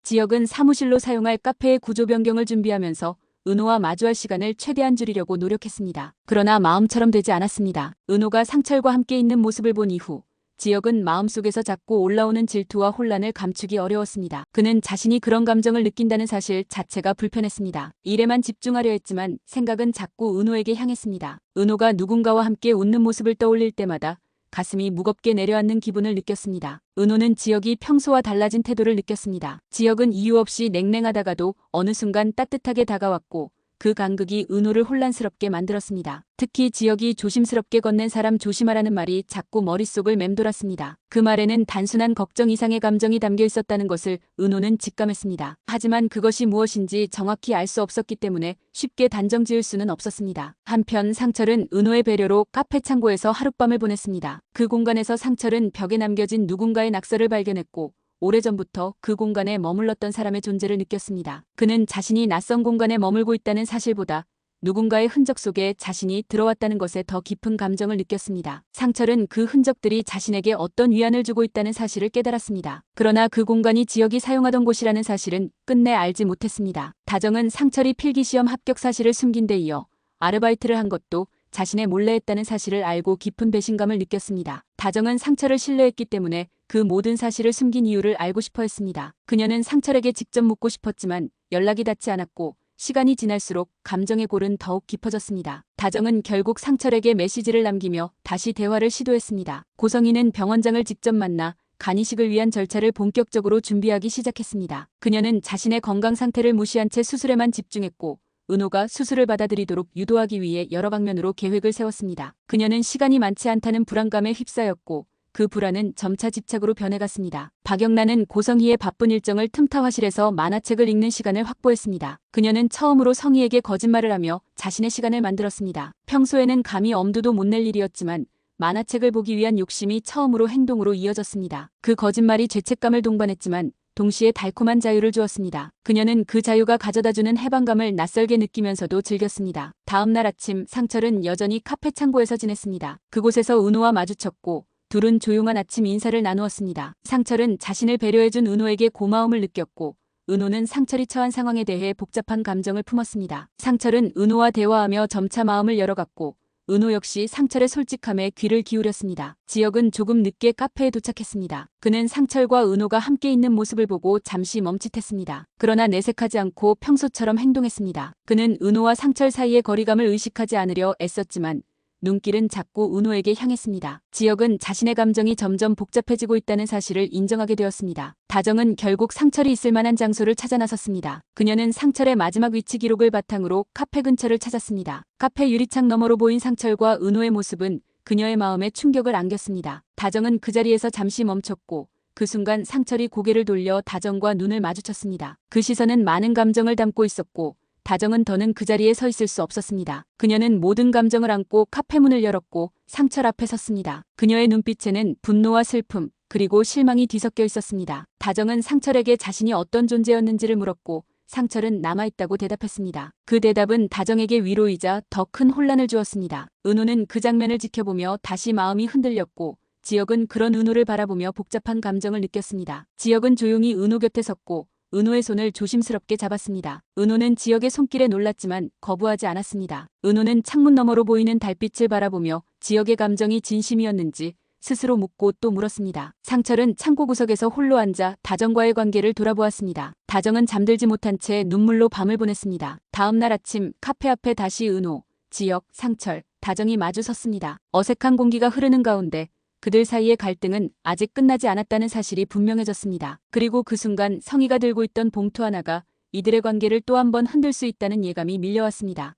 지역은 사무실로 사용할 카페의 구조 변경을 준비하면서 은호와 마주할 시간을 최대한 줄이려고 노력했습니다. 그러나 마음처럼 되지 않았습니다. 은호가 상철과 함께 있는 모습을 본 이후 지역은 마음속에서 자꾸 올라오는 질투와 혼란을 감추기 어려웠습니다. 그는 자신이 그런 감정을 느낀다는 사실 자체가 불편했습니다. 일에만 집중하려 했지만 생각은 자꾸 은호에게 향했습니다. 은호가 누군가와 함께 웃는 모습을 떠올릴 때마다 가슴이 무겁게 내려앉는 기분을 느꼈습니다. 은호는 지역이 평소와 달라진 태도를 느꼈습니다. 지역은 이유 없이 냉랭하다가도 어느 순간 따뜻하게 다가왔고 그 간극이 은호를 혼란스럽게 만들었습니다. 특히 지역이 조심스럽게 건넨 사람 조심하라는 말이 자꾸 머릿속을 맴돌았습니다. 그 말에는 단순한 걱정 이상의 감정이 담겨 있었다는 것을 은호는 직감했습니다. 하지만 그것이 무엇인지 정확히 알 수 없었기 때문에 쉽게 단정 지을 수는 없었습니다. 한편 상철은 은호의 배려로 카페 창고에서 하룻밤을 보냈습니다. 그 공간에서 상철은 벽에 남겨진 누군가의 낙서를 발견했고 오래전부터 그 공간에 머물렀던 사람의 존재를 느꼈습니다. 그는 자신이 낯선 공간에 머물고 있다는 사실보다 누군가의 흔적 속에 자신이 들어왔다는 것에 더 깊은 감정을 느꼈습니다. 상철은 그 흔적들이 자신에게 어떤 위안을 주고 있다는 사실을 깨달았습니다. 그러나 그 공간이 지역이 사용하던 곳이라는 사실은 끝내 알지 못했습니다. 다정은 상철이 필기시험 합격 사실을 숨긴 데 이어 아르바이트를 한 것도 자신의 몰래 했다는 사실을 알고 깊은 배신감을 느꼈습니다. 다정은 상철을 신뢰했기 때문에 그 모든 사실을 숨긴 이유를 알고 싶어 했습니다. 그녀는 상철에게 직접 묻고 싶었지만 연락이 닿지 않았고 시간이 지날수록 감정의 골은 더욱 깊어졌습니다. 다정은 결국 상철에게 메시지를 남기며 다시 대화를 시도했습니다. 고성희는 병원장을 직접 만나 간이식을 위한 절차를 본격적으로 준비하기 시작했습니다. 그녀는 자신의 건강 상태를 무시한 채 수술에만 집중했고 은호가 수술을 받아들이도록 유도하기 위해 여러 방면으로 계획을 세웠습니다. 그녀는 시간이 많지 않다는 불안감에 휩싸였고 그 불안은 점차 집착으로 변해갔습니다. 박영란은 고성희의 바쁜 일정을 틈타 화실에서 만화책을 읽는 시간을 확보했습니다. 그녀는 처음으로 성희에게 거짓말을 하며 자신의 시간을 만들었습니다. 평소에는 감히 엄두도 못 낼 일이었지만 만화책을 보기 위한 욕심이 처음으로 행동으로 이어졌습니다. 그 거짓말이 죄책감을 동반했지만 동시에 달콤한 자유를 주었습니다. 그녀는 그 자유가 가져다주는 해방감을 낯설게 느끼면서도 즐겼습니다. 다음 날 아침 상철은 여전히 카페 창고에서 지냈습니다. 그곳에서 은호와 마주쳤고 둘은 조용한 아침 인사를 나누었습니다. 상철은 자신을 배려해준 은호에게 고마움을 느꼈고 은호는 상철이 처한 상황에 대해 복잡한 감정을 품었습니다. 상철은 은호와 대화하며 점차 마음을 열어갔고 은호 역시 상철의 솔직함에 귀를 기울였습니다. 지역은 조금 늦게 카페에 도착했습니다. 그는 상철과 은호가 함께 있는 모습을 보고 잠시 멈칫했습니다. 그러나 내색하지 않고 평소처럼 행동했습니다. 그는 은호와 상철 사이의 거리감을 의식하지 않으려 애썼지만 눈길은 자꾸 은호에게 향했습니다. 지역은 자신의 감정이 점점 복잡해지고 있다는 사실을 인정하게 되었습니다. 다정은 결국 상철이 있을 만한 장소를 찾아 나섰습니다. 그녀는 상철의 마지막 위치 기록을 바탕으로 카페 근처를 찾았습니다. 카페 유리창 너머로 보인 상철과 은호의 모습은 그녀의 마음에 충격을 안겼습니다. 다정은 그 자리에서 잠시 멈췄고 그 순간 상철이 고개를 돌려 다정과 눈을 마주쳤습니다. 그 시선은 많은 감정을 담고 있었고 다정은 더는 그 자리에 서 있을 수 없었습니다. 그녀는 모든 감정을 안고 카페 문을 열었고 상철 앞에 섰습니다. 그녀의 눈빛에는 분노와 슬픔 그리고 실망이 뒤섞여 있었습니다. 다정은 상철에게 자신이 어떤 존재였는지를 물었고 상철은 남아있다고 대답했습니다. 그 대답은 다정에게 위로이자 더 큰 혼란을 주었습니다. 은호는 그 장면을 지켜보며 다시 마음이 흔들렸고 지역은 그런 은호를 바라보며 복잡한 감정을 느꼈습니다. 지역은 조용히 은호 곁에 섰고 은호의 손을 조심스럽게 잡았습니다. 은호는 지역의 손길에 놀랐지만 거부하지 않았습니다. 은호는 창문 너머로 보이는 달빛을 바라보며 지역의 감정이 진심이었는지 스스로 묻고 또 물었습니다. 상철은 창고 구석에서 홀로 앉아 다정과의 관계를 돌아보았습니다. 다정은 잠들지 못한 채 눈물로 밤을 보냈습니다. 다음 날 아침 카페 앞에 다시 은호, 지역, 상철, 다정이 마주 섰습니다. 어색한 공기가 흐르는 가운데 그들 사이의 갈등은 아직 끝나지 않았다는 사실이 분명해졌습니다. 그리고 그 순간 성희가 들고 있던 봉투 하나가 이들의 관계를 또 한 번 흔들 수 있다는 예감이 밀려왔습니다.